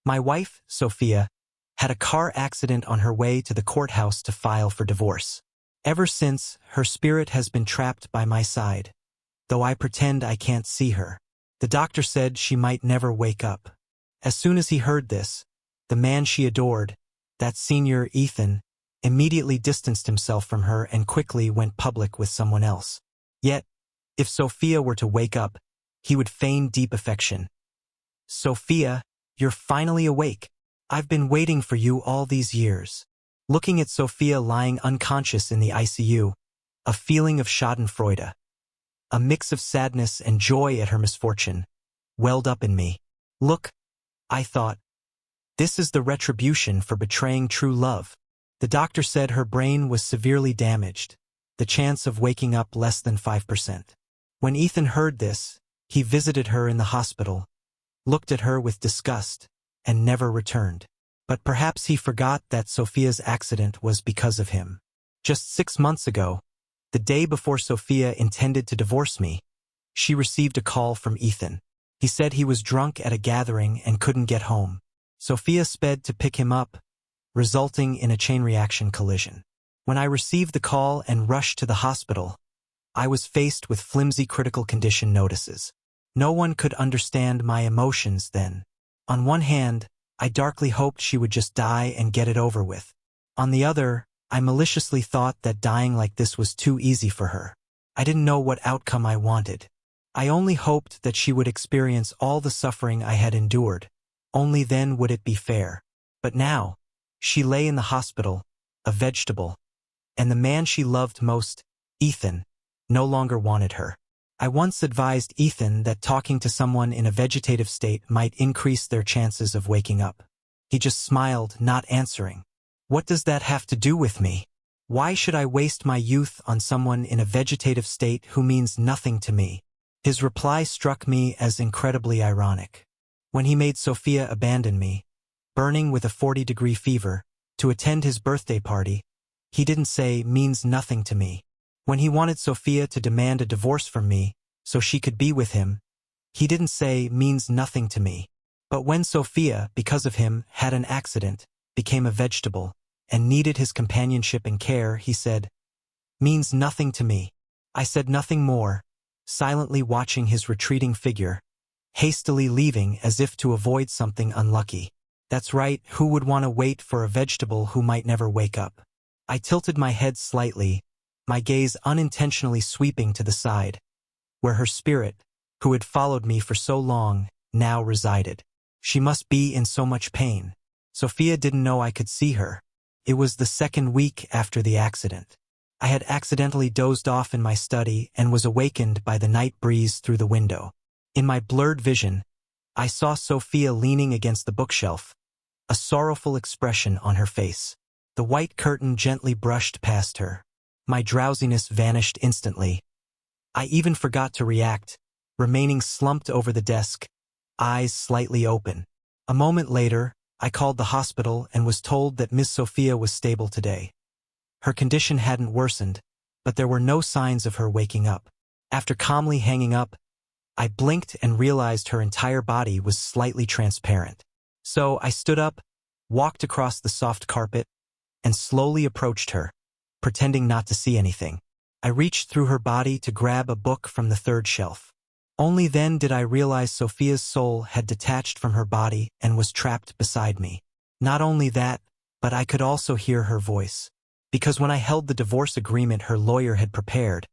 My wife, Sophia, had a car accident on her way to the courthouse to file for divorce. Ever since, her spirit has been trapped by my side, though I pretend I can't see her. The doctor said she might never wake up. As soon as he heard this, the man she adored, that senior Ethan, immediately distanced himself from her and quickly went public with someone else. Yet, if Sophia were to wake up, he would feign deep affection. "Sophia, you're finally awake. I've been waiting for you all these years." Looking at Sophia lying unconscious in the ICU, a feeling of schadenfreude, a mix of sadness and joy at her misfortune, welled up in me. Look, I thought, this is the retribution for betraying true love. The doctor said her brain was severely damaged, the chance of waking up less than 5%. When Ethan heard this, he visited her in the hospital, looked at her with disgust, and never returned. But perhaps he forgot that Sophia's accident was because of him. Just 6 months ago, the day before Sophia intended to divorce me, she received a call from Ethan. He said he was drunk at a gathering and couldn't get home. Sophia sped to pick him up, resulting in a chain reaction collision. When I received the call and rushed to the hospital, I was faced with flimsy critical condition notices. No one could understand my emotions then. On one hand, I darkly hoped she would just die and get it over with. On the other, I maliciously thought that dying like this was too easy for her. I didn't know what outcome I wanted. I only hoped that she would experience all the suffering I had endured. Only then would it be fair. But now, she lay in the hospital, a vegetable, and the man she loved most, Ethan, no longer wanted her. I once advised Ethan that talking to someone in a vegetative state might increase their chances of waking up. He just smiled, not answering. What does that have to do with me? Why should I waste my youth on someone in a vegetative state who means nothing to me? His reply struck me as incredibly ironic. When he made Sophia abandon me, burning with a 40-degree fever, to attend his birthday party, he didn't say means nothing to me. When he wanted Sophia to demand a divorce from me so she could be with him, he didn't say means nothing to me. But when Sophia, because of him, had an accident, became a vegetable, and needed his companionship and care, he said, means nothing to me. I said nothing more, silently watching his retreating figure, hastily leaving as if to avoid something unlucky. That's right, who would want to wait for a vegetable who might never wake up? I tilted my head slightly, my gaze unintentionally sweeping to the side, where her spirit, who had followed me for so long, now resided. She must be in so much pain. Sophia didn't know I could see her. It was the second week after the accident. I had accidentally dozed off in my study and was awakened by the night breeze through the window. In my blurred vision, I saw Sophia leaning against the bookshelf, a sorrowful expression on her face. The white curtain gently brushed past her. My drowsiness vanished instantly. I even forgot to react, remaining slumped over the desk, eyes slightly open. A moment later, I called the hospital and was told that Miss Sophia was stable today. Her condition hadn't worsened, but there were no signs of her waking up. After calmly hanging up, I blinked and realized her entire body was slightly transparent. So I stood up, walked across the soft carpet, and slowly approached her, pretending not to see anything. I reached through her body to grab a book from the third shelf. Only then did I realize Sophia's soul had detached from her body and was trapped beside me. Not only that, but I could also hear her voice. Because when I held the divorce agreement her lawyer had prepared,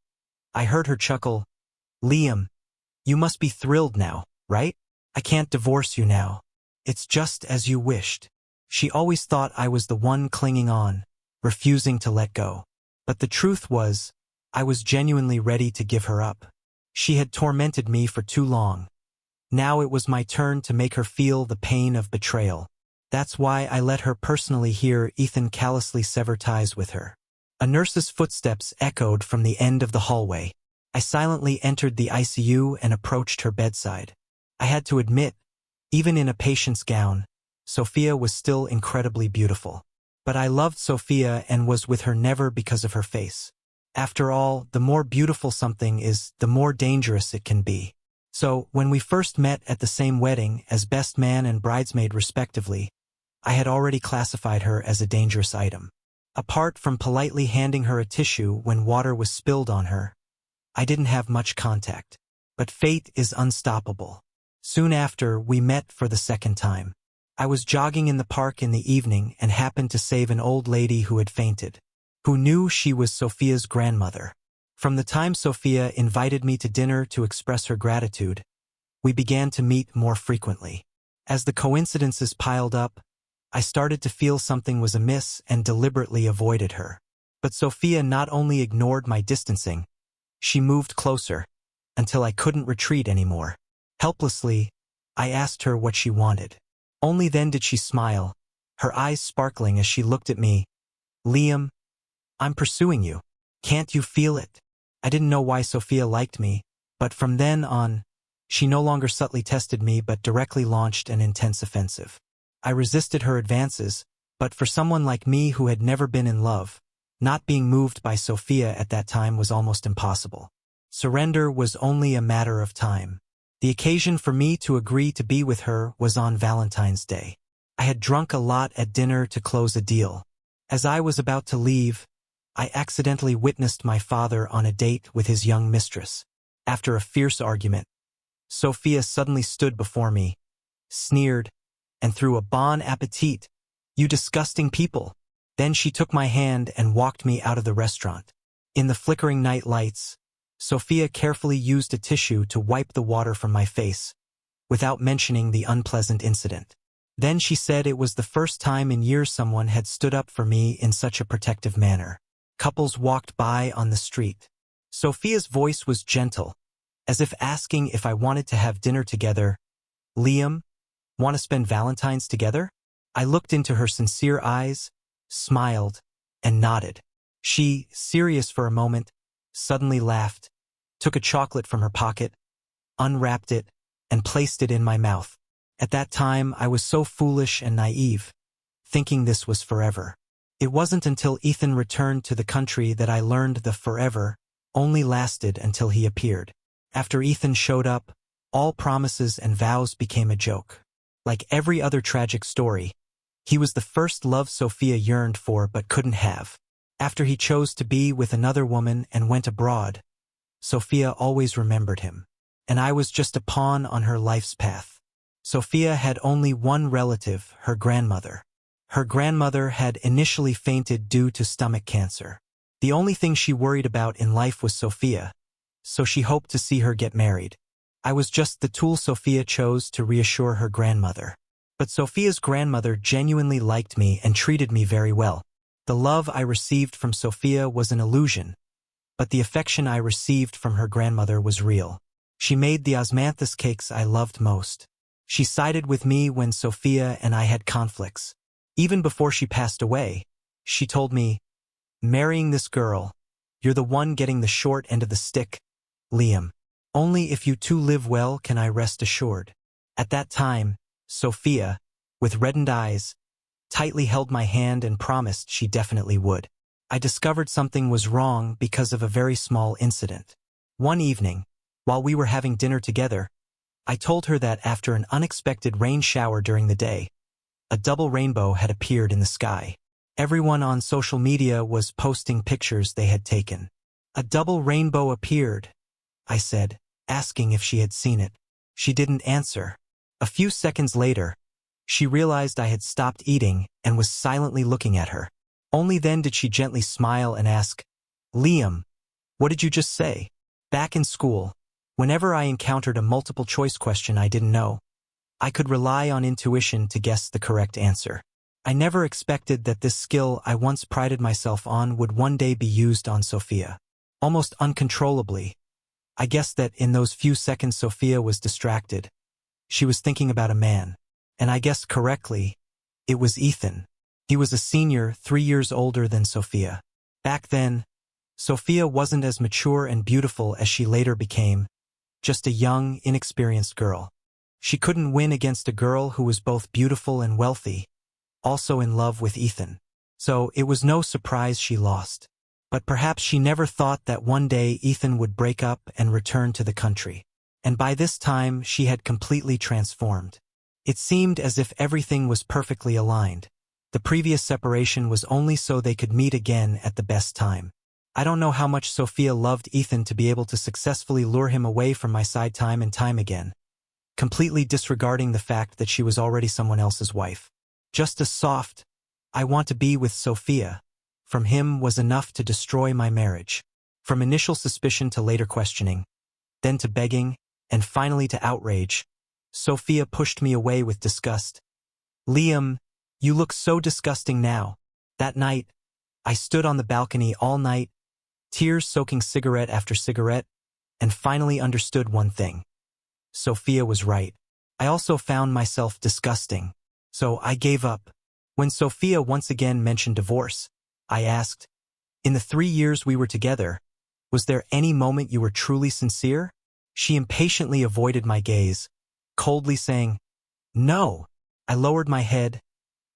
I heard her chuckle, "Liam, you must be thrilled now, right? I can't divorce you now. It's just as you wished." She always thought I was the one clinging on, refusing to let go. But the truth was, I was genuinely ready to give her up. She had tormented me for too long. Now it was my turn to make her feel the pain of betrayal. That's why I let her personally hear Ethan callously sever ties with her. A nurse's footsteps echoed from the end of the hallway. I silently entered the ICU and approached her bedside. I had to admit, even in a patient's gown, Sophia was still incredibly beautiful. But I loved Sophia and was with her never because of her face. After all, the more beautiful something is, the more dangerous it can be. So, when we first met at the same wedding as best man and bridesmaid respectively, I had already classified her as a dangerous item. Apart from politely handing her a tissue when water was spilled on her, I didn't have much contact. But fate is unstoppable. Soon after, we met for the second time. I was jogging in the park in the evening and happened to save an old lady who had fainted, who knew she was Sophia's grandmother. From the time Sophia invited me to dinner to express her gratitude, we began to meet more frequently. As the coincidences piled up, I started to feel something was amiss and deliberately avoided her. But Sophia not only ignored my distancing, she moved closer, until I couldn't retreat anymore. Helplessly, I asked her what she wanted. Only then did she smile, her eyes sparkling as she looked at me. "Liam, I'm pursuing you. Can't you feel it?" I didn't know why Sophia liked me, but from then on, she no longer subtly tested me but directly launched an intense offensive. I resisted her advances, but for someone like me who had never been in love, not being moved by Sophia at that time was almost impossible. Surrender was only a matter of time. The occasion for me to agree to be with her was on Valentine's Day. I had drunk a lot at dinner to close a deal. As I was about to leave, I accidentally witnessed my father on a date with his young mistress. After a fierce argument, Sophia suddenly stood before me, sneered, and threw a bon appetit. "You disgusting people." Then she took my hand and walked me out of the restaurant. In the flickering night lights, Sophia carefully used a tissue to wipe the water from my face, without mentioning the unpleasant incident. Then she said it was the first time in years someone had stood up for me in such a protective manner. Couples walked by on the street. Sophia's voice was gentle, as if asking if I wanted to have dinner together. "Liam, want to spend Valentine's together?" I looked into her sincere eyes, smiled, and nodded. She, serious for a moment, suddenly laughed, took a chocolate from her pocket, unwrapped it, and placed it in my mouth. At that time, I was so foolish and naive, thinking this was forever. It wasn't until Ethan returned to the country that I learned the forever only lasted until he appeared. After Ethan showed up, all promises and vows became a joke. Like every other tragic story, he was the first love Sophia yearned for but couldn't have. After he chose to be with another woman and went abroad, Sophia always remembered him. And I was just a pawn on her life's path. Sophia had only one relative, her grandmother. Her grandmother had initially fainted due to stomach cancer. The only thing she worried about in life was Sophia, so she hoped to see her get married. I was just the tool Sophia chose to reassure her grandmother. But Sophia's grandmother genuinely liked me and treated me very well. The love I received from Sophia was an illusion, but the affection I received from her grandmother was real. She made the osmanthus cakes I loved most. She sided with me when Sophia and I had conflicts. Even before she passed away, she told me, "Marrying this girl, you're the one getting the short end of the stick, Liam. Only if you two live well can I rest assured." At that time, Sophia, with reddened eyes, tightly held my hand and promised she definitely would. I discovered something was wrong because of a very small incident. One evening, while we were having dinner together, I told her that after an unexpected rain shower during the day, a double rainbow had appeared in the sky. Everyone on social media was posting pictures they had taken. "A double rainbow appeared," I said, asking if she had seen it. She didn't answer. A few seconds later, she realized I had stopped eating and was silently looking at her. Only then did she gently smile and ask, "Liam, what did you just say?" Back in school, whenever I encountered a multiple-choice question I didn't know, I could rely on intuition to guess the correct answer. I never expected that this skill I once prided myself on would one day be used on Sophia. Almost uncontrollably, I guessed that in those few seconds Sophia was distracted. She was thinking about a man. And I guessed correctly, it was Ethan. He was a senior, 3 years older than Sophia. Back then, Sophia wasn't as mature and beautiful as she later became, just a young, inexperienced girl. She couldn't win against a girl who was both beautiful and wealthy, also in love with Ethan. So it was no surprise she lost. But perhaps she never thought that one day Ethan would break up and return to the country. and by this time she had completely transformed. It seemed as if everything was perfectly aligned. The previous separation was only so they could meet again at the best time. I don't know how much Sophia loved Ethan to be able to successfully lure him away from my side time and time again, completely disregarding the fact that she was already someone else's wife. Just a soft, "I want to be with Sophia," from him was enough to destroy my marriage. From initial suspicion to later questioning, then to begging, and finally to outrage, Sophia pushed me away with disgust. "Liam, you look so disgusting now." That night, I stood on the balcony all night, tears soaking cigarette after cigarette, and finally understood one thing. Sophia was right. I also found myself disgusting. So I gave up. When Sophia once again mentioned divorce, I asked, "In the 3 years we were together, was there any moment you were truly sincere?" She impatiently avoided my gaze, coldly saying, "No." I lowered my head,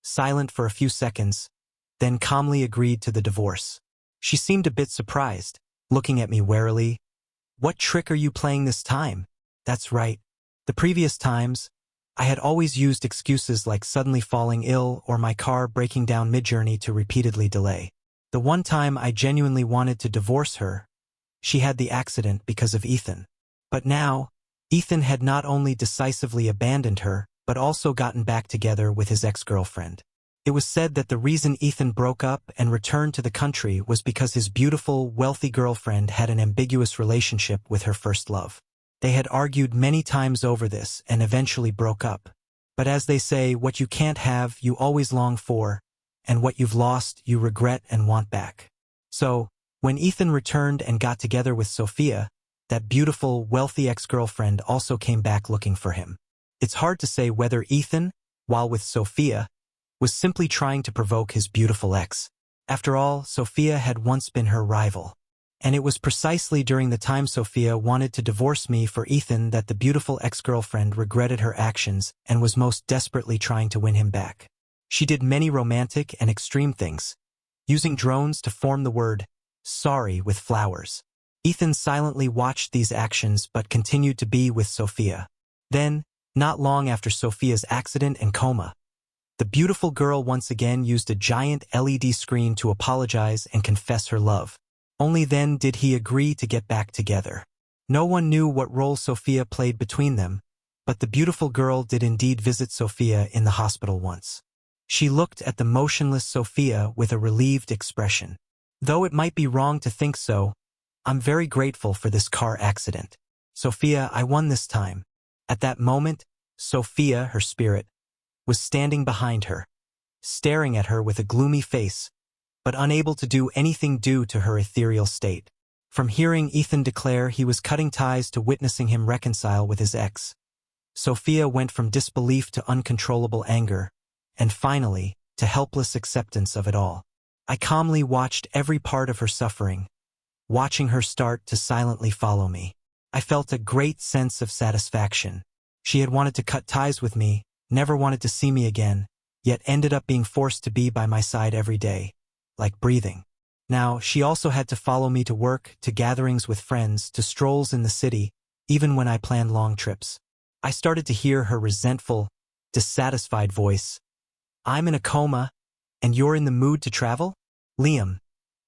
silent for a few seconds, then calmly agreed to the divorce. She seemed a bit surprised, looking at me warily. "What trick are you playing this time?" That's right. The previous times, I had always used excuses like suddenly falling ill or my car breaking down mid-journey to repeatedly delay. The one time I genuinely wanted to divorce her, she had the accident because of Ethan. But now, Ethan had not only decisively abandoned her, but also gotten back together with his ex-girlfriend. It was said that the reason Ethan broke up and returned to the country was because his beautiful, wealthy girlfriend had an ambiguous relationship with her first love. They had argued many times over this and eventually broke up. But as they say, what you can't have, you always long for, and what you've lost, you regret and want back. So, when Ethan returned and got together with Sophia, that beautiful, wealthy ex-girlfriend also came back looking for him. It's hard to say whether Ethan, while with Sophia, was simply trying to provoke his beautiful ex. After all, Sophia had once been her rival. And it was precisely during the time Sophia wanted to divorce me for Ethan that the beautiful ex-girlfriend regretted her actions and was most desperately trying to win him back. She did many romantic and extreme things, using drones to form the word "sorry" with flowers. Ethan silently watched these actions but continued to be with Sophia. Then, not long after Sophia's accident and coma, the beautiful girl once again used a giant LED screen to apologize and confess her love. Only then did he agree to get back together. No one knew what role Sophia played between them, but the beautiful girl did indeed visit Sophia in the hospital once. She looked at the motionless Sophia with a relieved expression. Though it might be wrong to think so, I'm very grateful for this car accident. Sophia, I won this time. At that moment, Sophia, her spirit, was standing behind her, staring at her with a gloomy face, but unable to do anything due to her ethereal state. From hearing Ethan declare he was cutting ties to witnessing him reconcile with his ex, Sophia went from disbelief to uncontrollable anger, and finally, to helpless acceptance of it all. I calmly watched every part of her suffering, watching her start to silently follow me. I felt a great sense of satisfaction. She had wanted to cut ties with me, never wanted to see me again, yet ended up being forced to be by my side every day, like breathing. Now, she also had to follow me to work, to gatherings with friends, to strolls in the city, even when I planned long trips. I started to hear her resentful, dissatisfied voice. "I'm in a coma, and you're in the mood to travel? Liam,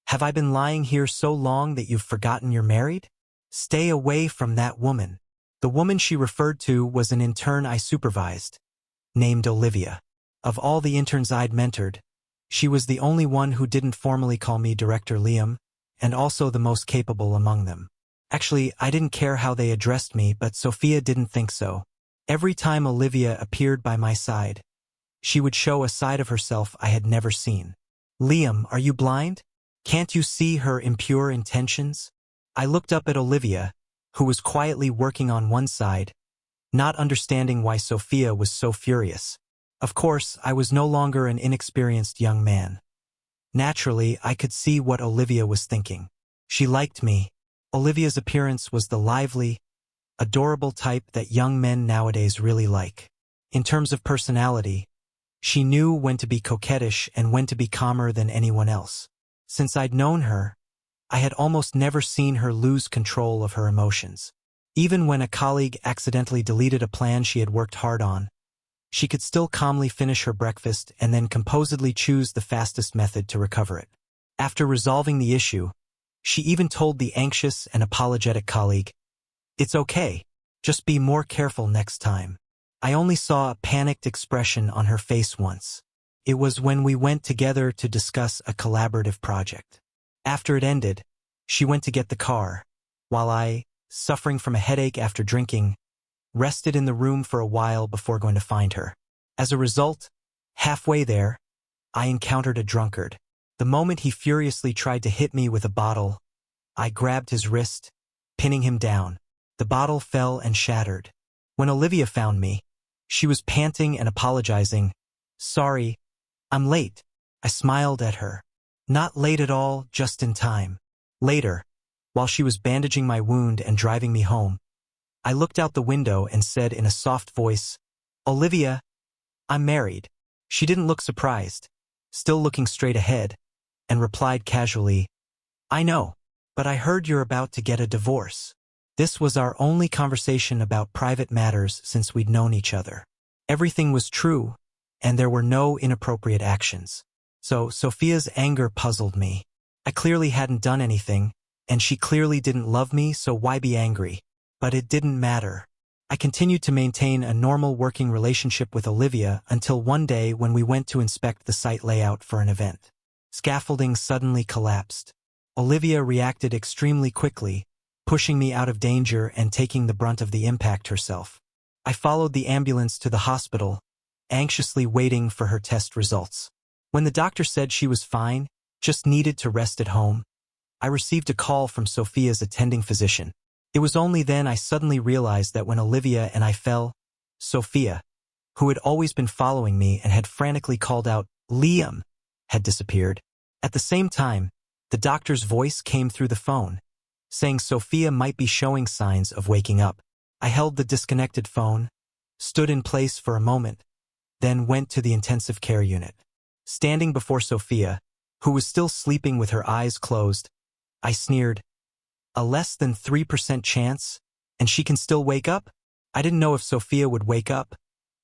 have I been lying here so long that you've forgotten you're married? Stay away from that woman." The woman she referred to was an intern I supervised, named Olivia. Of all the interns I'd mentored, she was the only one who didn't formally call me Director Liam, and also the most capable among them. Actually, I didn't care how they addressed me, but Sophia didn't think so. Every time Olivia appeared by my side, she would show a side of herself I had never seen. "Liam, are you blind? Can't you see her impure intentions?" I looked up at Olivia, who was quietly working on one side, not understanding why Sophia was so furious. Of course, I was no longer an inexperienced young man. Naturally, I could see what Olivia was thinking. She liked me. Olivia's appearance was the lively, adorable type that young men nowadays really like. In terms of personality, she knew when to be coquettish and when to be calmer than anyone else. Since I'd known her, I had almost never seen her lose control of her emotions. Even when a colleague accidentally deleted a plan she had worked hard on, she could still calmly finish her breakfast and then composedly choose the fastest method to recover it. After resolving the issue, she even told the anxious and apologetic colleague, "It's okay, just be more careful next time." I only saw a panicked expression on her face once. It was when we went together to discuss a collaborative project. After it ended, she went to get the car, while I, suffering from a headache after drinking, rested in the room for a while before going to find her. As a result, halfway there, I encountered a drunkard. The moment he furiously tried to hit me with a bottle, I grabbed his wrist, pinning him down. The bottle fell and shattered. When Olivia found me, she was panting and apologizing. "Sorry, I'm late." I smiled at her. "Not late at all, just in time." Later, while she was bandaging my wound and driving me home, I looked out the window and said in a soft voice, "Olivia, I'm married." She didn't look surprised, still looking straight ahead, and replied casually, "I know, but I heard you're about to get a divorce." This was our only conversation about private matters since we'd known each other. Everything was true, and there were no inappropriate actions. So Sophia's anger puzzled me. I clearly hadn't done anything, and she clearly didn't love me, so why be angry? But it didn't matter. I continued to maintain a normal working relationship with Olivia until one day when we went to inspect the site layout for an event. Scaffolding suddenly collapsed. Olivia reacted extremely quickly, pushing me out of danger and taking the brunt of the impact herself. I followed the ambulance to the hospital, anxiously waiting for her test results. When the doctor said she was fine, just needed to rest at home, I received a call from Sophia's attending physician. It was only then I suddenly realized that when Olivia and I fell, Sophia, who had always been following me and had frantically called out, "Liam," had disappeared. At the same time, the doctor's voice came through the phone, saying Sophia might be showing signs of waking up. I held the disconnected phone, stood in place for a moment, then went to the intensive care unit. Standing before Sophia, who was still sleeping with her eyes closed, I sneered, "A less than 3% chance, and she can still wake up?" I didn't know if Sophia would wake up,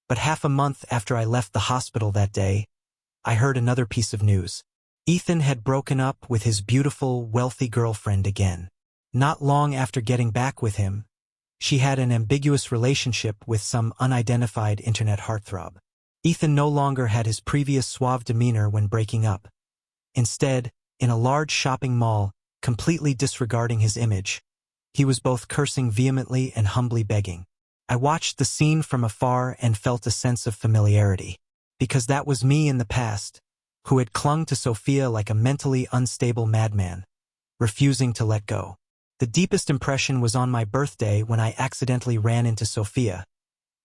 but half a month after I left the hospital that day, I heard another piece of news. Ethan had broken up with his beautiful, wealthy girlfriend again. Not long after getting back with him, she had an ambiguous relationship with some unidentified internet heartthrob. Ethan no longer had his previous suave demeanor when breaking up. Instead, in a large shopping mall, completely disregarding his image, he was both cursing vehemently and humbly begging. I watched the scene from afar and felt a sense of familiarity, because that was me in the past, who had clung to Sophia like a mentally unstable madman, refusing to let go. The deepest impression was on my birthday when I accidentally ran into Sophia,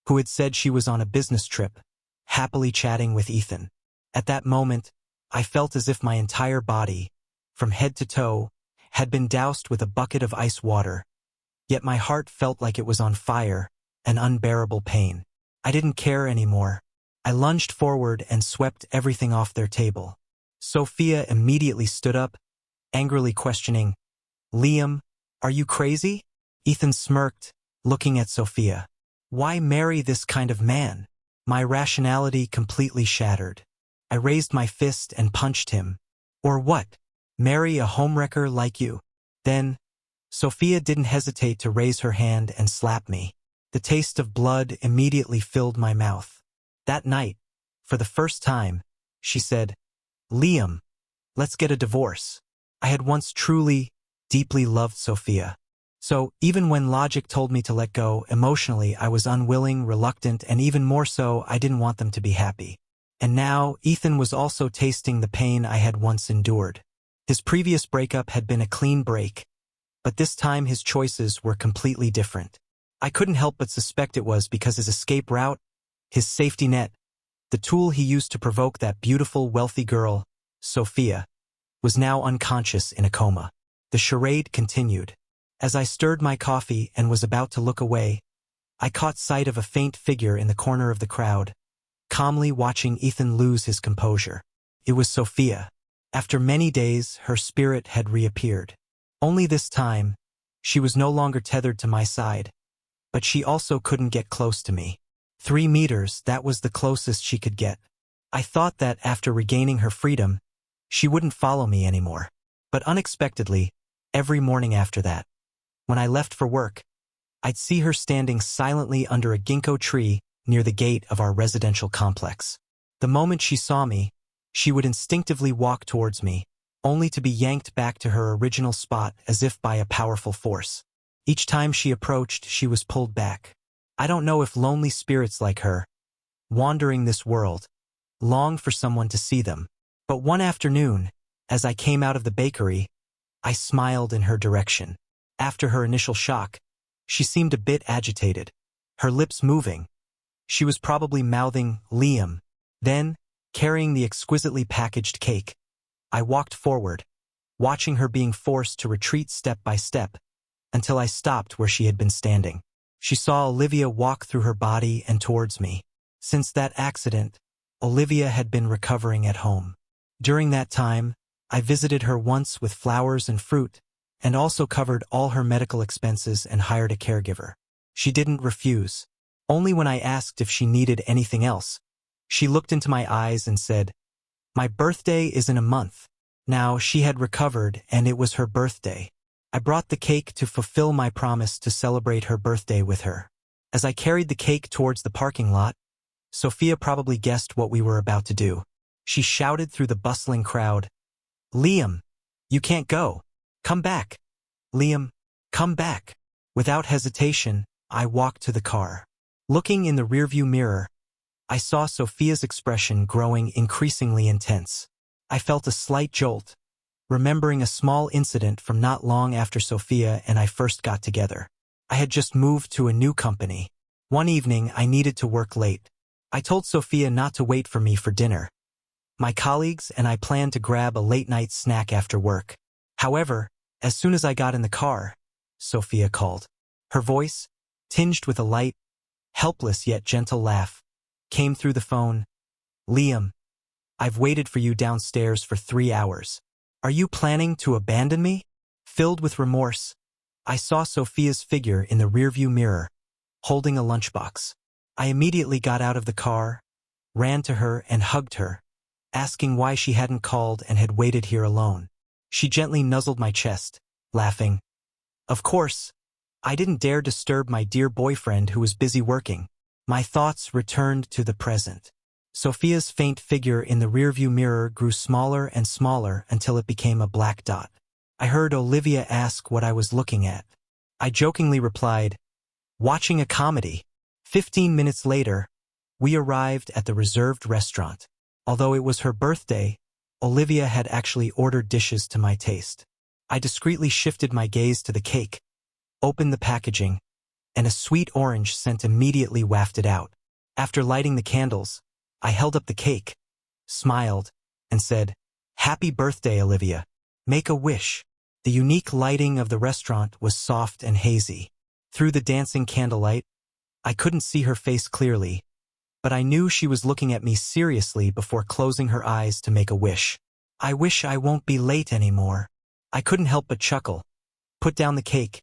who had said she was on a business trip, happily chatting with Ethan. At that moment, I felt as if my entire body, from head to toe, had been doused with a bucket of ice water, yet my heart felt like it was on fire, an unbearable pain. I didn't care anymore. I lunged forward and swept everything off their table. Sophia immediately stood up, angrily questioning, "Liam, are you crazy?" Ethan smirked, looking at Sophia. "Why marry this kind of man?" My rationality completely shattered. I raised my fist and punched him. "Or what? Marry a homewrecker like you?" Then, Sophia didn't hesitate to raise her hand and slap me. The taste of blood immediately filled my mouth. That night, for the first time, she said, "Liam, let's get a divorce." I had once truly, deeply loved Sophia. So, even when logic told me to let go, emotionally I was unwilling, reluctant, and even more so, I didn't want them to be happy. And now, Ethan was also tasting the pain I had once endured. His previous breakup had been a clean break, but this time his choices were completely different. I couldn't help but suspect it was because his escape route, his safety net, the tool he used to provoke that beautiful, wealthy girl, Sophia, was now unconscious in a coma. The charade continued. As I stirred my coffee and was about to look away, I caught sight of a faint figure in the corner of the crowd, calmly watching Ethan lose his composure. It was Sophia. After many days, her spirit had reappeared. Only this time, she was no longer tethered to my side. but she also couldn't get close to me. 3 meters, that was the closest she could get. I thought that after regaining her freedom, she wouldn't follow me anymore. But unexpectedly, every morning after that, when I left for work, I'd see her standing silently under a ginkgo tree near the gate of our residential complex. The moment she saw me, she would instinctively walk towards me, only to be yanked back to her original spot as if by a powerful force. Each time she approached, she was pulled back. I don't know if lonely spirits like her, wandering this world, long for someone to see them. But one afternoon, as I came out of the bakery, I smiled in her direction. After her initial shock, she seemed a bit agitated, her lips moving. She was probably mouthing, "Liam." Then, carrying the exquisitely packaged cake, I walked forward, watching her being forced to retreat step by step, until I stopped where she had been standing. She saw Olivia walk through her body and towards me. Since that accident, Olivia had been recovering at home. During that time, I visited her once with flowers and fruit, and also covered all her medical expenses and hired a caregiver. She didn't refuse. Only when I asked if she needed anything else, she looked into my eyes and said, "My birthday is in a month." Now she had recovered and it was her birthday. I brought the cake to fulfill my promise to celebrate her birthday with her. As I carried the cake towards the parking lot, Sophia probably guessed what we were about to do. She shouted through the bustling crowd, "Liam, you can't go. Come back. Liam, come back." Without hesitation, I walked to the car. Looking in the rearview mirror, I saw Sophia's expression growing increasingly intense. I felt a slight jolt, remembering a small incident from not long after Sophia and I first got together. I had just moved to a new company. One evening, I needed to work late. I told Sophia not to wait for me for dinner. My colleagues and I planned to grab a late-night snack after work. However, as soon as I got in the car, Sophia called. Her voice, tinged with a light, helpless yet gentle laugh, came through the phone. "Liam, I've waited for you downstairs for 3 hours. Are you planning to abandon me?" Filled with remorse, I saw Sophia's figure in the rearview mirror, holding a lunchbox. I immediately got out of the car, ran to her and hugged her, asking why she hadn't called and had waited here alone. She gently nuzzled my chest, laughing. Of course, I didn't dare disturb my dear boyfriend who was busy working. My thoughts returned to the present. Sophia's faint figure in the rearview mirror grew smaller and smaller until it became a black dot. I heard Olivia ask what I was looking at. I jokingly replied, "Watching a comedy." 15 minutes later, we arrived at the reserved restaurant. Although it was her birthday, Olivia had actually ordered dishes to my taste. I discreetly shifted my gaze to the cake, opened the packaging, and a sweet orange scent immediately wafted out. After lighting the candles, I held up the cake, smiled, and said, "Happy birthday, Olivia. Make a wish." The unique lighting of the restaurant was soft and hazy. Through the dancing candlelight, I couldn't see her face clearly, but I knew she was looking at me seriously before closing her eyes to make a wish. "I wish I won't be late anymore." I couldn't help but chuckle, put down the cake,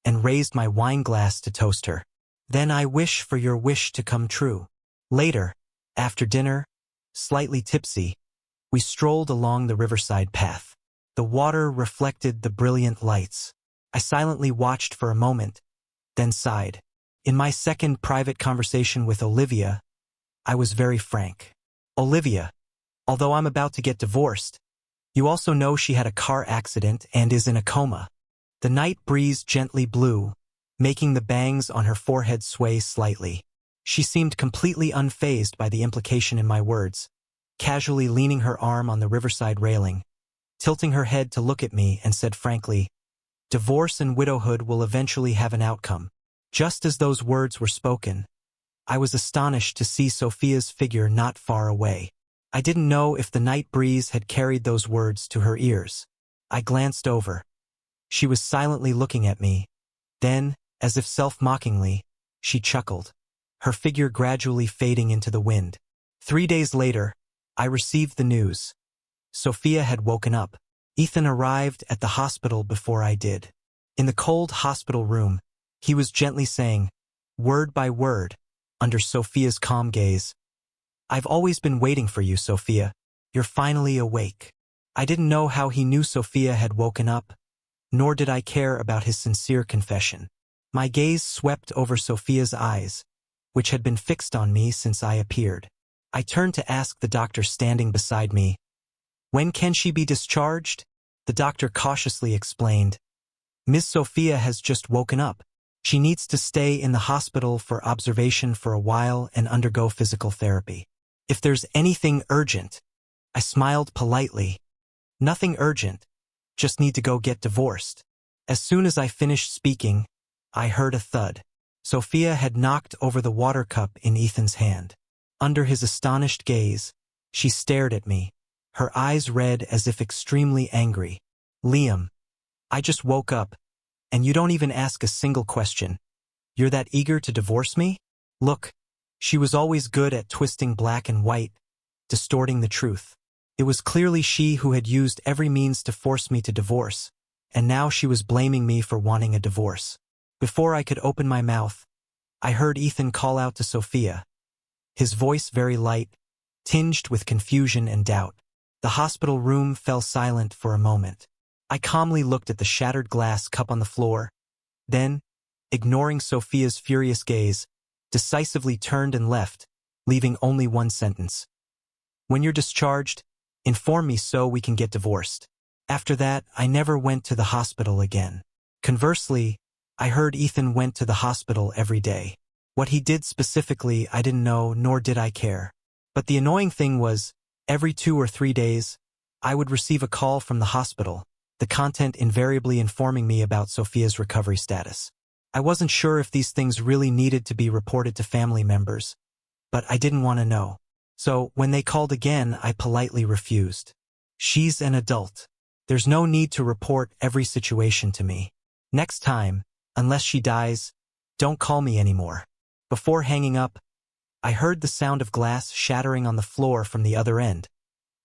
and raised my wine glass to toast her. "Then I wish for your wish to come true." Later, after dinner, slightly tipsy, we strolled along the riverside path. The water reflected the brilliant lights. I silently watched for a moment, then sighed. In my second private conversation with Olivia, I was very frank. "Olivia, although I'm about to get divorced, you also know she had a car accident and is in a coma." The night breeze gently blew, making the bangs on her forehead sway slightly. She seemed completely unfazed by the implication in my words, casually leaning her arm on the riverside railing, tilting her head to look at me, and said frankly, "Divorce and widowhood will eventually have an outcome." Just as those words were spoken, I was astonished to see Sophia's figure not far away. I didn't know if the night breeze had carried those words to her ears. I glanced over. She was silently looking at me. Then, as if self-mockingly, she chuckled, her figure gradually fading into the wind. 3 days later, I received the news. Sophia had woken up. Ethan arrived at the hospital before I did. In the cold hospital room, he was gently saying, word by word, under Sophia's calm gaze. "I've always been waiting for you, Sophia. You're finally awake." I didn't know how he knew Sophia had woken up, nor did I care about his sincere confession. My gaze swept over Sophia's eyes, which had been fixed on me since I appeared. I turned to ask the doctor standing beside me, "When can she be discharged?" The doctor cautiously explained, "Miss Sophia has just woken up. She needs to stay in the hospital for observation for a while and undergo physical therapy. If there's anything urgent." I smiled politely. "Nothing urgent. Just need to go get divorced." As soon as I finished speaking, I heard a thud. Sophia had knocked over the water cup in Ethan's hand. Under his astonished gaze, she stared at me, her eyes red as if extremely angry. "Liam, I just woke up, and you don't even ask a single question. You're that eager to divorce me?" Look, she was always good at twisting black and white, distorting the truth. It was clearly she who had used every means to force me to divorce, and now she was blaming me for wanting a divorce. Before I could open my mouth, I heard Ethan call out to Sophia, his voice very light, tinged with confusion and doubt. The hospital room fell silent for a moment. I calmly looked at the shattered glass cup on the floor, then, ignoring Sophia's furious gaze, decisively turned and left, leaving only one sentence. "When you're discharged, inform me so we can get divorced." After that, I never went to the hospital again. Conversely, I heard Ethan went to the hospital every day. What he did specifically, I didn't know, nor did I care. But the annoying thing was, every 2 or 3 days, I would receive a call from the hospital, the content invariably informing me about Sophia's recovery status. I wasn't sure if these things really needed to be reported to family members, but I didn't want to know. So, when they called again, I politely refused. She's an adult. There's no need to report every situation to me. Next time, unless she dies, don't call me anymore. Before hanging up, I heard the sound of glass shattering on the floor from the other end,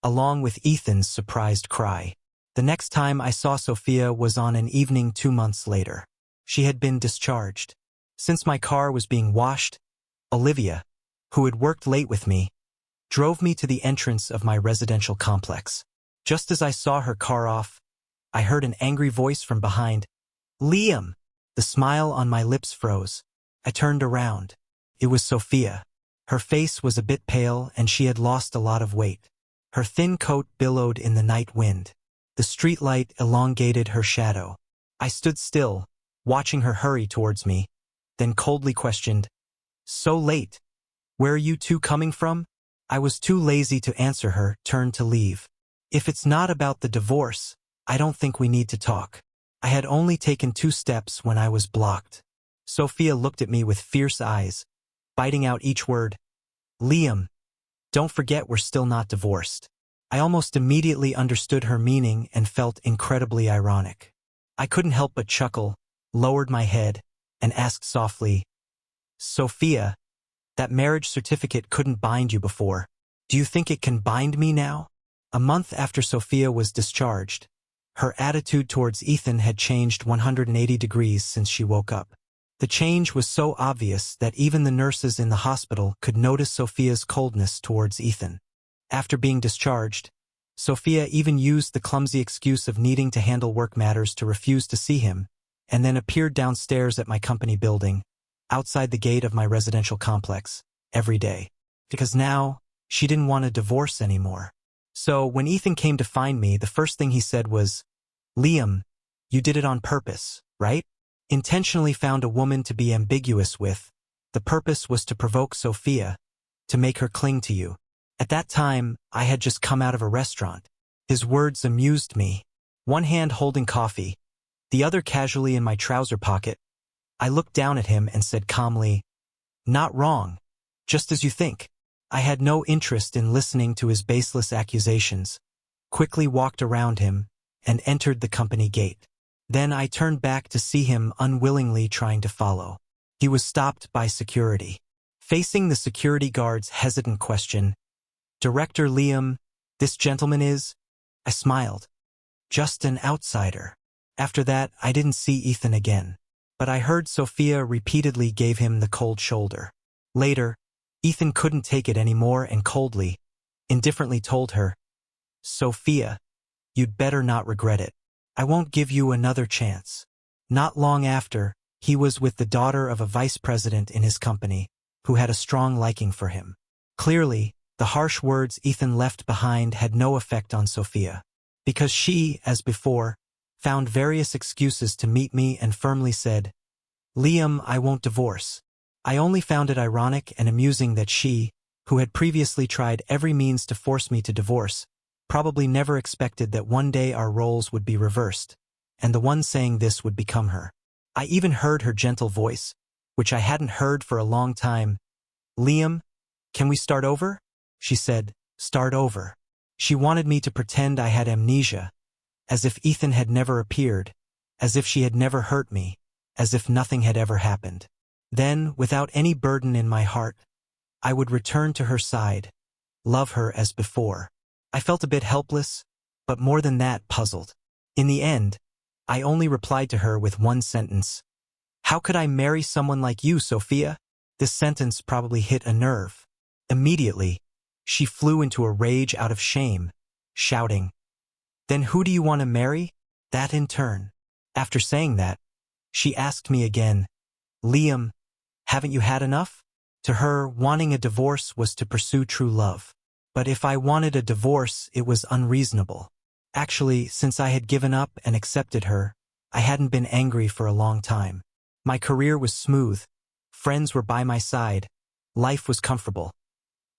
along with Ethan's surprised cry. The next time I saw Sophia was on an evening 2 months later. She had been discharged. Since my car was being washed, Olivia, who had worked late with me, drove me to the entrance of my residential complex. Just as I saw her car off, I heard an angry voice from behind, "Liam!" The smile on my lips froze. I turned around. It was Sophia. Her face was a bit pale and she had lost a lot of weight. Her thin coat billowed in the night wind. The streetlight elongated her shadow. I stood still, watching her hurry towards me, then coldly questioned, "So late? Where are you two coming from?" I was too lazy to answer her, turned to leave. "If it's not about the divorce, I don't think we need to talk." I had only taken 2 steps when I was blocked. Sophia looked at me with fierce eyes, biting out each word. "Liam, don't forget we're still not divorced." I almost immediately understood her meaning and felt incredibly ironic. I couldn't help but chuckle, lowered my head, and asked softly, "Sophia, that marriage certificate couldn't bind you before. Do you think it can bind me now?" A month after Sophia was discharged, her attitude towards Ethan had changed 180 degrees since she woke up. The change was so obvious that even the nurses in the hospital could notice Sophia's coldness towards Ethan. After being discharged, Sophia even used the clumsy excuse of needing to handle work matters to refuse to see him, and then appeared downstairs at my company building, outside the gate of my residential complex, every day. Because now, she didn't want a divorce anymore. So, when Ethan came to find me, the first thing he said was, "Liam, you did it on purpose, right? Intentionally found a woman to be ambiguous with. The purpose was to provoke Sophia, to make her cling to you." At that time, I had just come out of a restaurant. His words amused me. One hand holding coffee, the other casually in my trouser pocket, I looked down at him and said calmly, "Not wrong, just as you think." I had no interest in listening to his baseless accusations, quickly walked around him, and entered the company gate. Then I turned back to see him unwillingly trying to follow. He was stopped by security. Facing the security guard's hesitant question, "Director Liam, this gentleman is?" I smiled. "Just an outsider." After that, I didn't see Ethan again. But I heard Sophia repeatedly gave him the cold shoulder. Later, Ethan couldn't take it anymore and coldly, indifferently told her, "Sophia, you'd better not regret it. I won't give you another chance." Not long after, he was with the daughter of a vice president in his company, who had a strong liking for him. Clearly, the harsh words Ethan left behind had no effect on Sophia, because she, as before, found various excuses to meet me and firmly said, "Liam, I won't divorce." I only found it ironic and amusing that she, who had previously tried every means to force me to divorce, probably never expected that one day our roles would be reversed, and the one saying this would become her. I even heard her gentle voice, which I hadn't heard for a long time. "Liam, can we start over?" She said, "Start over." She wanted me to pretend I had amnesia, as if Ethan had never appeared, as if she had never hurt me, as if nothing had ever happened. Then, without any burden in my heart, I would return to her side, love her as before. I felt a bit helpless, but more than that, puzzled. In the end, I only replied to her with one sentence. "How could I marry someone like you, Sophia?" This sentence probably hit a nerve. Immediately, she flew into a rage out of shame, shouting, "Then who do you want to marry?" That in turn. After saying that, she asked me again, "Liam, haven't you had enough?" To her, wanting a divorce was to pursue true love. But if I wanted a divorce, it was unreasonable. Actually, since I had given up and accepted her, I hadn't been angry for a long time. My career was smooth, friends were by my side, life was comfortable.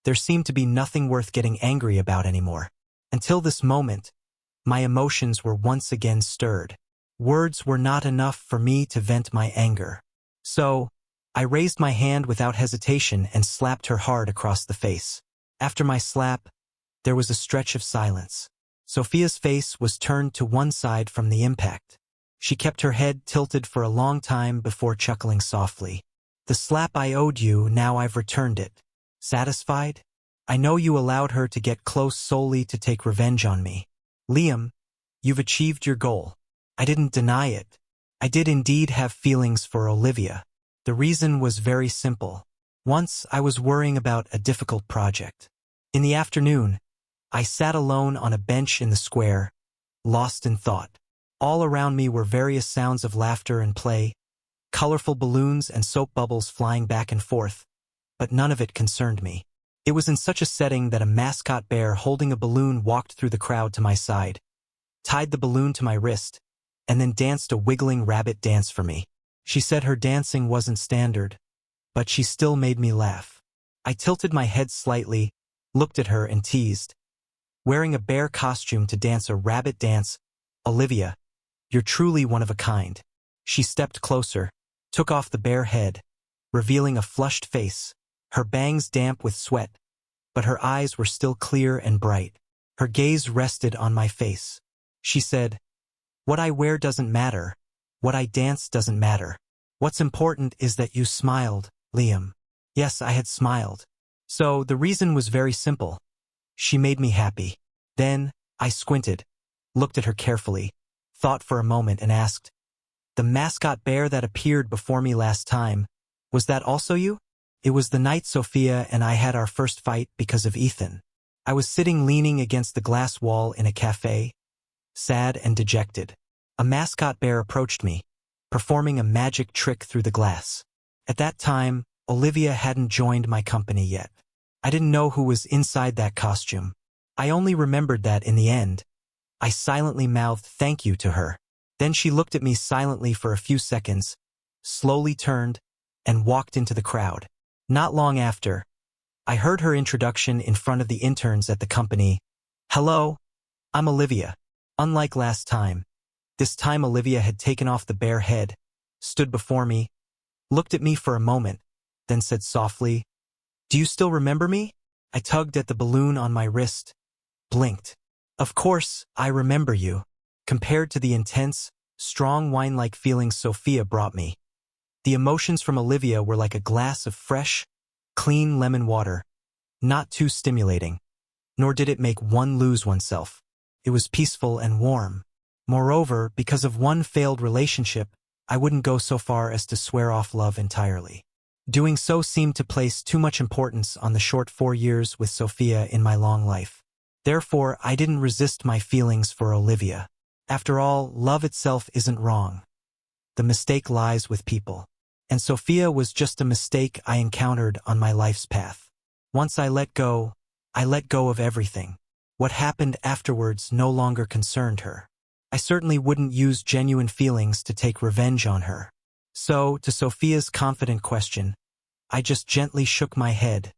There seemed to be nothing worth getting angry about anymore. Until this moment, my emotions were once again stirred. Words were not enough for me to vent my anger. So, I raised my hand without hesitation and slapped her hard across the face. After my slap, there was a stretch of silence. Sophia's face was turned to one side from the impact. She kept her head tilted for a long time before chuckling softly. "The slap I owed you, now I've returned it. Satisfied? I know you allowed her to get close solely to take revenge on me. Liam, you've achieved your goal." I didn't deny it. I did indeed have feelings for Olivia. The reason was very simple. Once I was worrying about a difficult project. In the afternoon, I sat alone on a bench in the square, lost in thought. All around me were various sounds of laughter and play, colorful balloons and soap bubbles flying back and forth, but none of it concerned me. It was in such a setting that a mascot bear holding a balloon walked through the crowd to my side, tied the balloon to my wrist, and then danced a wiggling rabbit dance for me. She said her dancing wasn't standard, but she still made me laugh. I tilted my head slightly, looked at her and teased, "Wearing a bear costume to dance a rabbit dance, Olivia, you're truly one of a kind." She stepped closer, took off the bear head, revealing a flushed face, her bangs damp with sweat, but her eyes were still clear and bright. Her gaze rested on my face. She said, "What I wear doesn't matter. What I dance doesn't matter. What's important is that you smiled, Liam." Yes, I had smiled. So the reason was very simple. She made me happy. Then I squinted, looked at her carefully, thought for a moment and asked, "The mascot bear that appeared before me last time, was that also you?" It was the night Sophia and I had our first fight because of Ethan. I was sitting leaning against the glass wall in a cafe, sad and dejected. A mascot bear approached me, performing a magic trick through the glass. At that time, Olivia hadn't joined my company yet. I didn't know who was inside that costume. I only remembered that in the end, I silently mouthed thank you to her. Then she looked at me silently for a few seconds, slowly turned, and walked into the crowd. Not long after, I heard her introduction in front of the interns at the company. "Hello, I'm Olivia." Unlike last time, this time Olivia had taken off the bear head, stood before me, looked at me for a moment, then said softly, "Do you still remember me?" I tugged at the balloon on my wrist, blinked. "Of course, I remember you." Compared to the intense, strong wine-like feelings Sophia brought me, the emotions from Olivia were like a glass of fresh, clean lemon water, not too stimulating, nor did it make one lose oneself. It was peaceful and warm. Moreover, because of one failed relationship, I wouldn't go so far as to swear off love entirely. Doing so seemed to place too much importance on the short 4 years with Sophia in my long life. Therefore, I didn't resist my feelings for Olivia. After all, love itself isn't wrong. The mistake lies with people. And Sophia was just a mistake I encountered on my life's path. Once I let go of everything. What happened afterwards no longer concerned her. I certainly wouldn't use genuine feelings to take revenge on her. So, to Sophia's confident question, I just gently shook my head,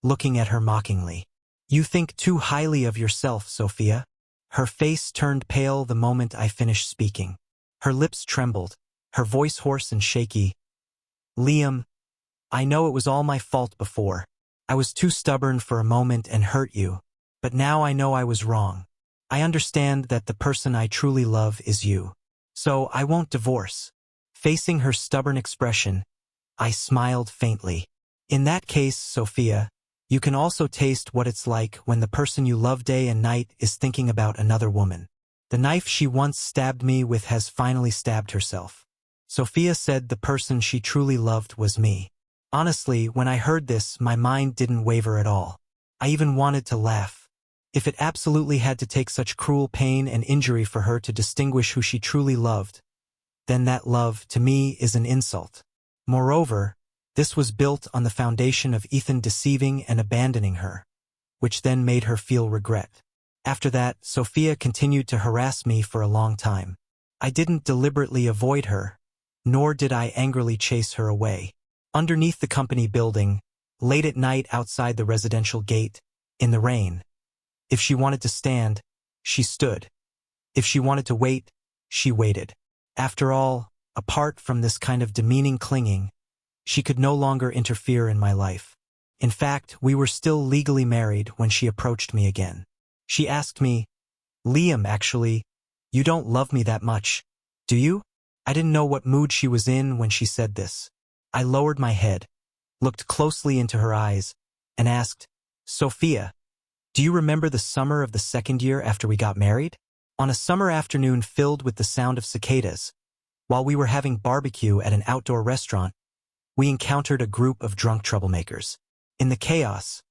looking at her mockingly. You think too highly of yourself, Sophia. Her face turned pale the moment I finished speaking. Her lips trembled, her voice hoarse and shaky. Liam, I know it was all my fault before. I was too stubborn for a moment and hurt you. But now I know I was wrong. I understand that the person I truly love is you. So I won't divorce. Facing her stubborn expression, I smiled faintly. In that case, Sophia, you can also taste what it's like when the person you love day and night is thinking about another woman. The knife she once stabbed me with has finally stabbed herself. Sophia said the person she truly loved was me. Honestly, when I heard this, my mind didn't waver at all. I even wanted to laugh. If it absolutely had to take such cruel pain and injury for her to distinguish who she truly loved, then that love, to me, is an insult. Moreover, this was built on the foundation of Ethan deceiving and abandoning her, which then made her feel regret. After that, Sophia continued to harass me for a long time. I didn't deliberately avoid her, nor did I angrily chase her away. Underneath the company building, late at night outside the residential gate, in the rain. If she wanted to stand, she stood. If she wanted to wait, she waited. After all, apart from this kind of demeaning clinging, she could no longer interfere in my life. In fact, we were still legally married when she approached me again. She asked me, Liam, actually, you don't love me that much, do you? I didn't know what mood she was in when she said this. I lowered my head, looked closely into her eyes, and asked, Sophia, do you remember the summer of the second year after we got married? On a summer afternoon filled with the sound of cicadas, while we were having barbecue at an outdoor restaurant, we encountered a group of drunk troublemakers. In the chaos,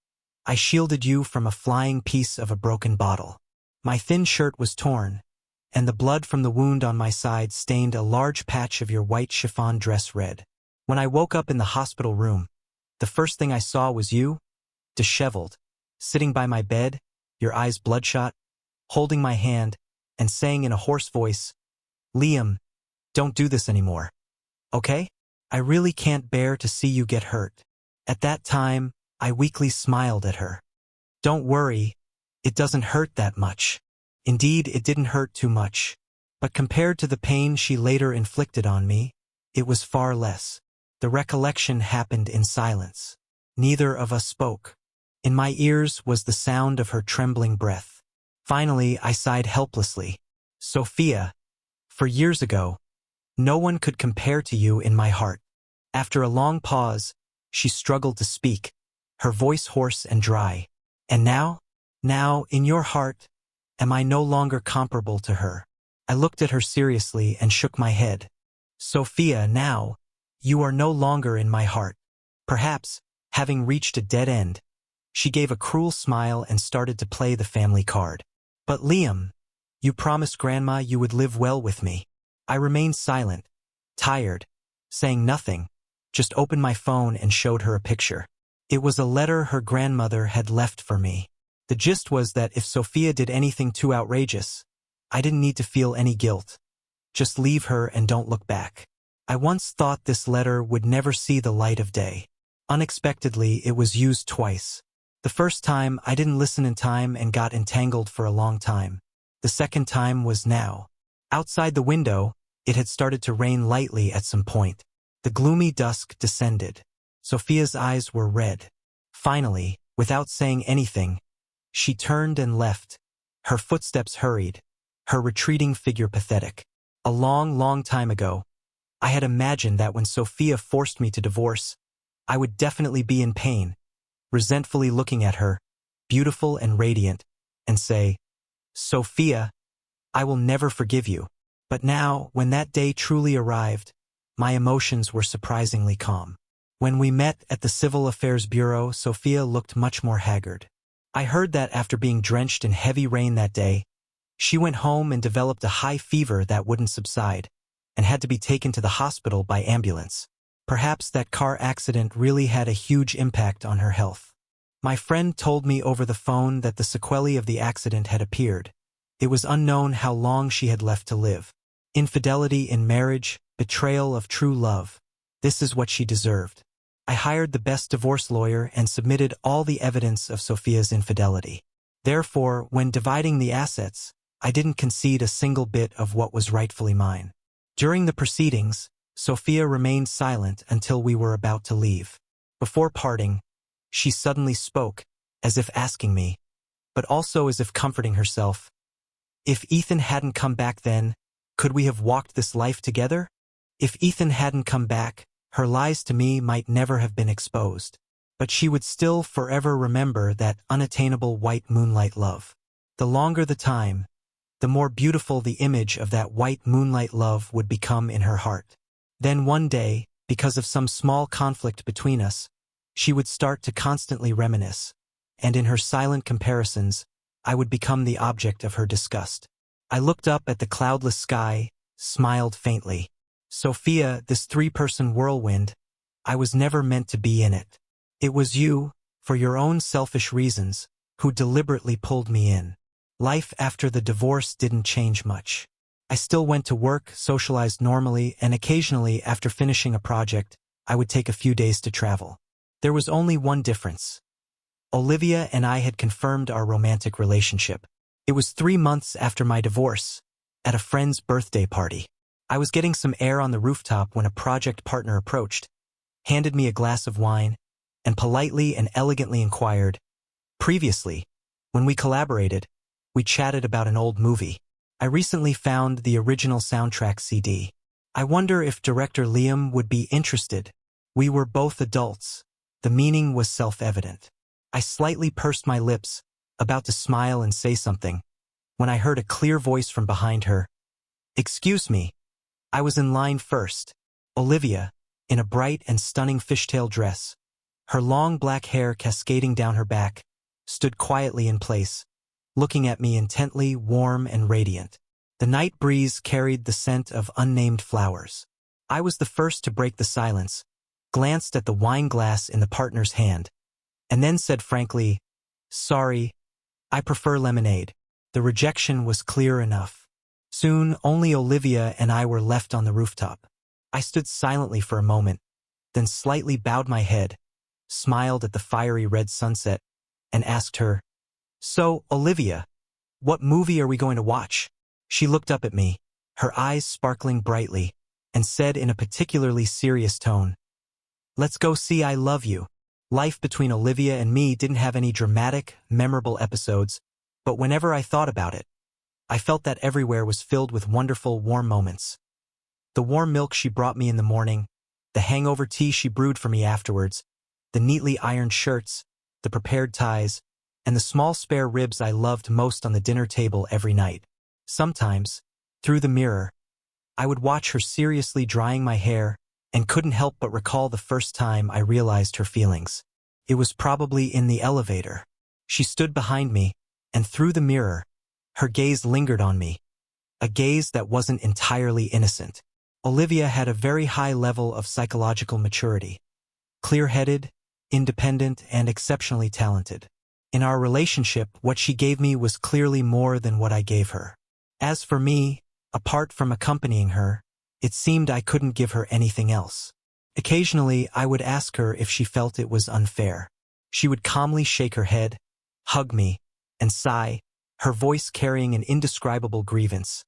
I shielded you from a flying piece of a broken bottle. My thin shirt was torn, and the blood from the wound on my side stained a large patch of your white chiffon dress red. When I woke up in the hospital room, the first thing I saw was you, disheveled, sitting by my bed, your eyes bloodshot, holding my hand, and saying in a hoarse voice, Liam, don't do this anymore. Okay? I really can't bear to see you get hurt. At that time, I weakly smiled at her. Don't worry, it doesn't hurt that much. Indeed, it didn't hurt too much. But compared to the pain she later inflicted on me, it was far less. The recollection happened in silence. Neither of us spoke. In my ears was the sound of her trembling breath. Finally, I sighed helplessly. Sophia, for years ago, no one could compare to you in my heart. After a long pause, she struggled to speak, her voice hoarse and dry. And now, in your heart, am I no longer comparable to her? I looked at her seriously and shook my head. Sophia, now, you are no longer in my heart. Perhaps, having reached a dead end, she gave a cruel smile and started to play the family card. But Liam, you promised Grandma you would live well with me. I remained silent, tired, saying nothing, just opened my phone and showed her a picture. It was a letter her grandmother had left for me. The gist was that if Sophia did anything too outrageous, I didn't need to feel any guilt. Just leave her and don't look back. I once thought this letter would never see the light of day. Unexpectedly, it was used twice. The first time, I didn't listen in time and got entangled for a long time. The second time was now. Outside the window, it had started to rain lightly at some point. The gloomy dusk descended. Sophia's eyes were red. Finally, without saying anything, she turned and left. Her footsteps hurried, her retreating figure pathetic. A long, long time ago, I had imagined that when Sophia forced me to divorce, I would definitely be in pain, resentfully looking at her, beautiful and radiant, and say, Sophia, I will never forgive you. But now, when that day truly arrived, my emotions were surprisingly calm. When we met at the Civil Affairs Bureau, Sophia looked much more haggard. I heard that after being drenched in heavy rain that day, she went home and developed a high fever that wouldn't subside, and had to be taken to the hospital by ambulance. Perhaps that car accident really had a huge impact on her health. My friend told me over the phone that the sequelae of the accident had appeared. It was unknown how long she had left to live. Infidelity in marriage, betrayal of true love. This is what she deserved. I hired the best divorce lawyer and submitted all the evidence of Sophia's infidelity. Therefore, when dividing the assets, I didn't concede a single bit of what was rightfully mine. During the proceedings, Sophia remained silent until we were about to leave. Before parting, she suddenly spoke, as if asking me, but also as if comforting herself. If Ethan hadn't come back then, could we have walked this life together? If Ethan hadn't come back, her lies to me might never have been exposed. But she would still forever remember that unattainable white moonlight love. The longer the time, the more beautiful the image of that white moonlight love would become in her heart. Then one day, because of some small conflict between us, she would start to constantly reminisce, and in her silent comparisons, I would become the object of her disgust. I looked up at the cloudless sky, smiled faintly. Sophia, this three-person whirlwind, I was never meant to be in it. It was you, for your own selfish reasons, who deliberately pulled me in. Life after the divorce didn't change much. I still went to work, socialized normally, and occasionally, after finishing a project, I would take a few days to travel. There was only one difference. Olivia and I had confirmed our romantic relationship. It was 3 months after my divorce, at a friend's birthday party. I was getting some air on the rooftop when a project partner approached, handed me a glass of wine, and politely and elegantly inquired, "Previously, when we collaborated, we chatted about an old movie. I recently found the original soundtrack CD. I wonder if director Liam would be interested." We were both adults. The meaning was self-evident. I slightly pursed my lips, about to smile and say something, when I heard a clear voice from behind her. "Excuse me." I was in line first. Olivia, in a bright and stunning fishtail dress, her long black hair cascading down her back, stood quietly in place, looking at me intently, warm and radiant. The night breeze carried the scent of unnamed flowers. I was the first to break the silence, glanced at the wine glass in the partner's hand, and then said frankly, "Sorry, I prefer lemonade." The rejection was clear enough. Soon, only Olivia and I were left on the rooftop. I stood silently for a moment, then slightly bowed my head, smiled at the fiery red sunset, and asked her, "So, Olivia, what movie are we going to watch?" She looked up at me, her eyes sparkling brightly, and said in a particularly serious tone, "Let's go see I Love You." Life between Olivia and me didn't have any dramatic, memorable episodes, but whenever I thought about it, I felt that everywhere was filled with wonderful, warm moments. The warm milk she brought me in the morning, the hangover tea she brewed for me afterwards, the neatly ironed shirts, the prepared ties, and the small spare ribs I loved most on the dinner table every night. Sometimes, through the mirror, I would watch her seriously drying my hair and couldn't help but recall the first time I realized her feelings. It was probably in the elevator. She stood behind me, and through the mirror, her gaze lingered on me, a gaze that wasn't entirely innocent. Olivia had a very high level of psychological maturity, clear-headed, independent, and exceptionally talented. In our relationship, what she gave me was clearly more than what I gave her. As for me, apart from accompanying her, it seemed I couldn't give her anything else. Occasionally, I would ask her if she felt it was unfair. She would calmly shake her head, hug me, and sigh, her voice carrying an indescribable grievance.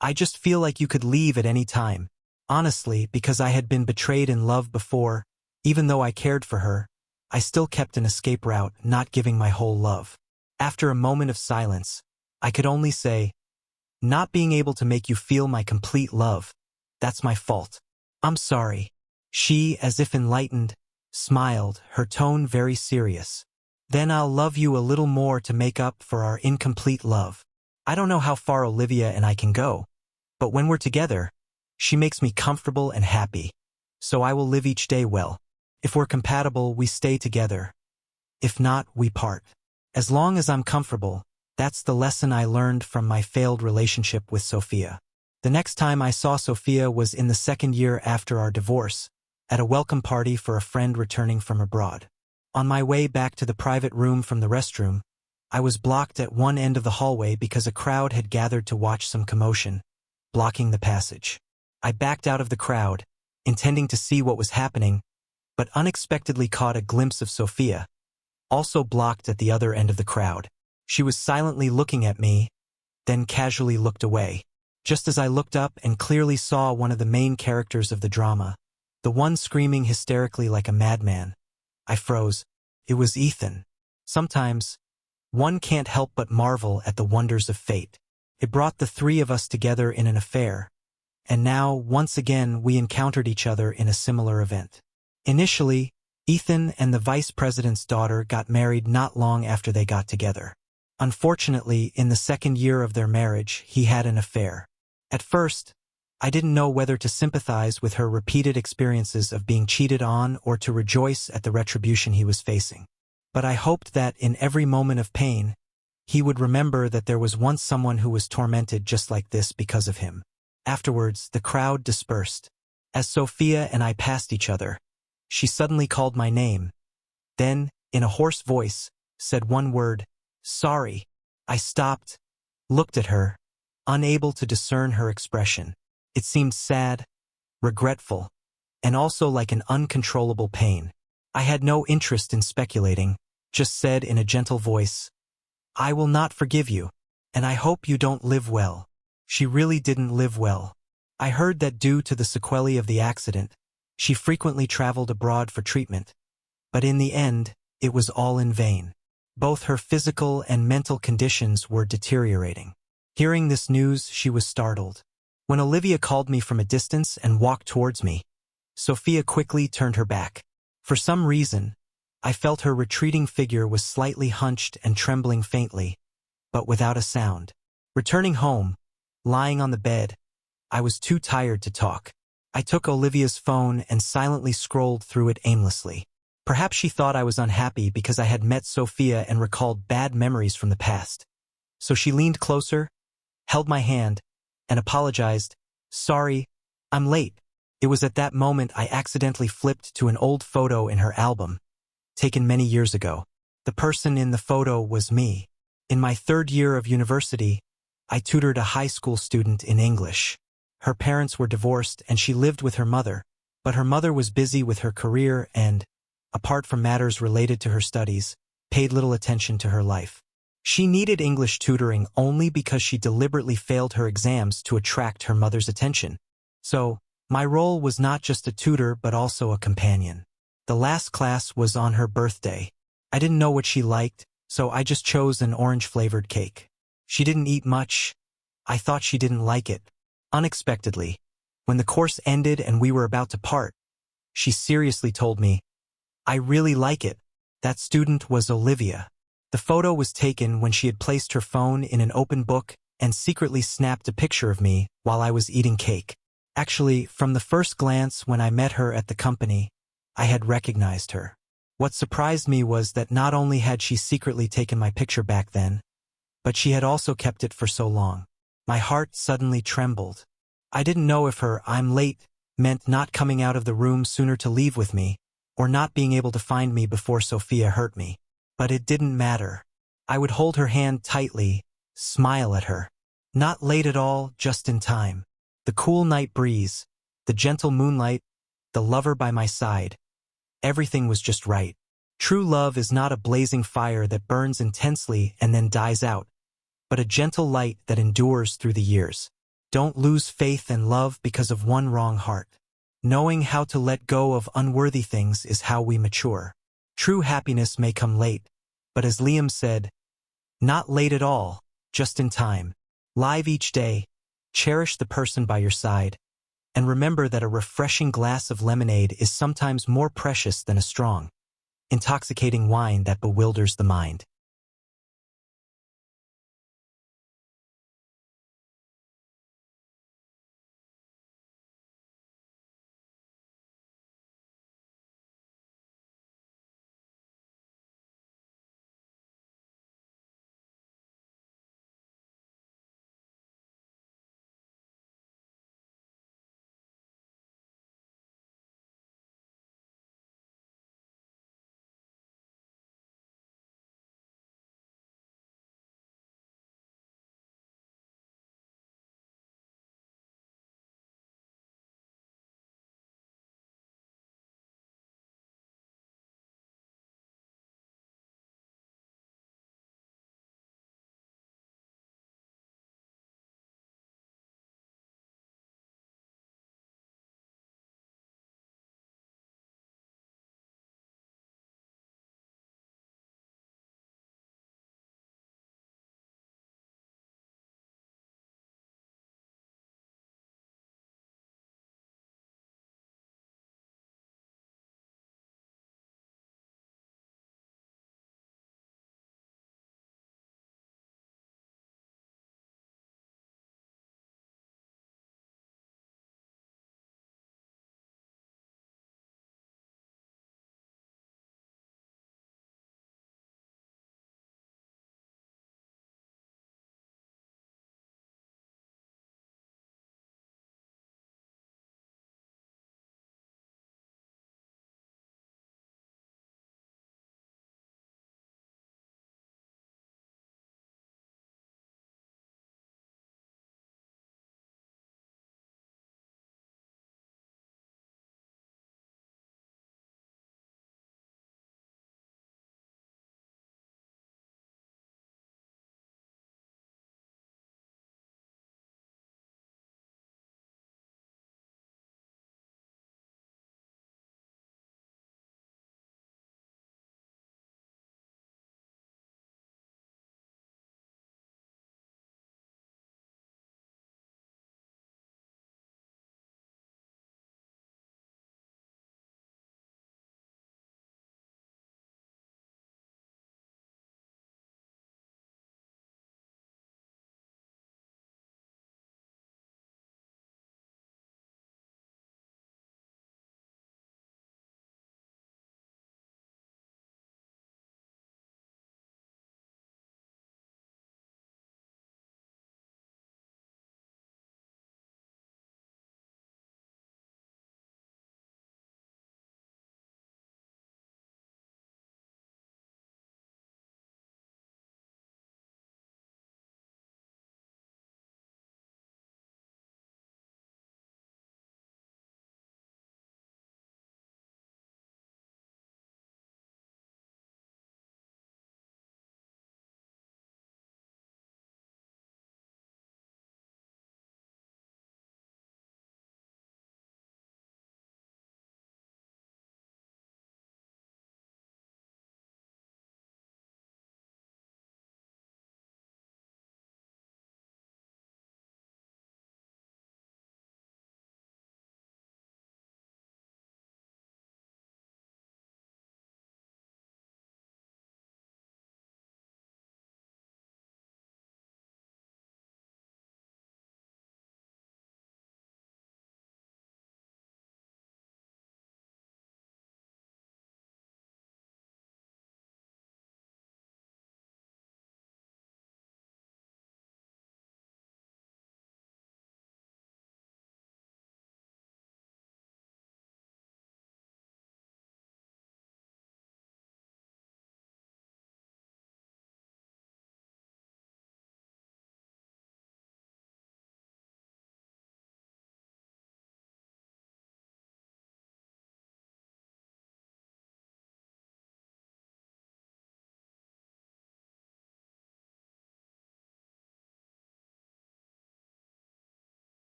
"I just feel like you could leave at any time." Honestly, because I had been betrayed in love before, even though I cared for her, I still kept an escape route, not giving my whole love. After a moment of silence, I could only say, "Not being able to make you feel my complete love, that's my fault. I'm sorry." She, as if enlightened, smiled, her tone very serious. "Then I'll love you a little more to make up for our incomplete love. I don't know how far Olivia and I can go, but when we're together, She makes me comfortable and happy. So I will live each day well. If we're compatible, we stay together. If not, we part. As long as I'm comfortable, that's the lesson I learned from my failed relationship with Sophia. The next time I saw Sophia was in the second year after our divorce, at a welcome party for a friend returning from abroad. On my way back to the private room from the restroom, I was blocked at one end of the hallway because a crowd had gathered to watch some commotion, blocking the passage. I backed out of the crowd, intending to see what was happening, but unexpectedly caught a glimpse of Sophia, also blocked at the other end of the crowd. She was silently looking at me, then casually looked away. Just as I looked up and clearly saw one of the main characters of the drama, the one screaming hysterically like a madman, I froze. It was Ethan. Sometimes, one can't help but marvel at the wonders of fate. It brought the three of us together in an affair, and now, once again, we encountered each other in a similar event. Initially, Ethan and the vice president's daughter got married not long after they got together. Unfortunately, in the second year of their marriage, he had an affair. At first, I didn't know whether to sympathize with her repeated experiences of being cheated on or to rejoice at the retribution he was facing. But I hoped that in every moment of pain, he would remember that there was once someone who was tormented just like this because of him. Afterwards, the crowd dispersed. As Sophia and I passed each other, she suddenly called my name. Then, in a hoarse voice, said one word, "Sorry." I stopped, looked at her, unable to discern her expression. It seemed sad, regretful, and also like an uncontrollable pain. I had no interest in speculating, just said in a gentle voice, "I will not forgive you, and I hope you don't live well." She really didn't live well. I heard that due to the sequelae of the accident, she frequently traveled abroad for treatment. But in the end, it was all in vain. Both her physical and mental conditions were deteriorating. Hearing this news, she was startled. When Olivia called me from a distance and walked towards me, Sophia quickly turned her back. For some reason, I felt her retreating figure was slightly hunched and trembling faintly, but without a sound. Returning home, lying on the bed, I was too tired to talk. I took Olivia's phone and silently scrolled through it aimlessly. Perhaps she thought I was unhappy because I had met Sophia and recalled bad memories from the past. So she leaned closer, held my hand, and apologized. "Sorry, I'm late." It was at that moment I accidentally flipped to an old photo in her album, taken many years ago. The person in the photo was me. In my third year of university, I tutored a high school student in English. Her parents were divorced and she lived with her mother, but her mother was busy with her career and, apart from matters related to her studies, paid little attention to her life. She needed English tutoring only because she deliberately failed her exams to attract her mother's attention. So, my role was not just a tutor but also a companion. The last class was on her birthday. I didn't know what she liked, so I just chose an orange-flavored cake. She didn't eat much. I thought she didn't like it. Unexpectedly, when the course ended and we were about to part, she seriously told me, "I really like it." That student was Olivia. The photo was taken when she had placed her phone in an open book and secretly snapped a picture of me while I was eating cake. Actually, from the first glance when I met her at the company, I had recognized her. What surprised me was that not only had she secretly taken my picture back then, but she had also kept it for so long. My heart suddenly trembled. I didn't know if her "I'm late" meant not coming out of the room sooner to leave with me, or not being able to find me before Sophia hurt me. But it didn't matter. I would hold her hand tightly, smile at her. Not late at all, just in time. The cool night breeze, the gentle moonlight, the lover by my side. Everything was just right. True love is not a blazing fire that burns intensely and then dies out, but a gentle light that endures through the years. Don't lose faith and love because of one wrong heart. Knowing how to let go of unworthy things is how we mature. True happiness may come late, but as Liam said, not late at all, just in time. Live each day, cherish the person by your side, and remember that a refreshing glass of lemonade is sometimes more precious than a strong, intoxicating wine that bewilders the mind.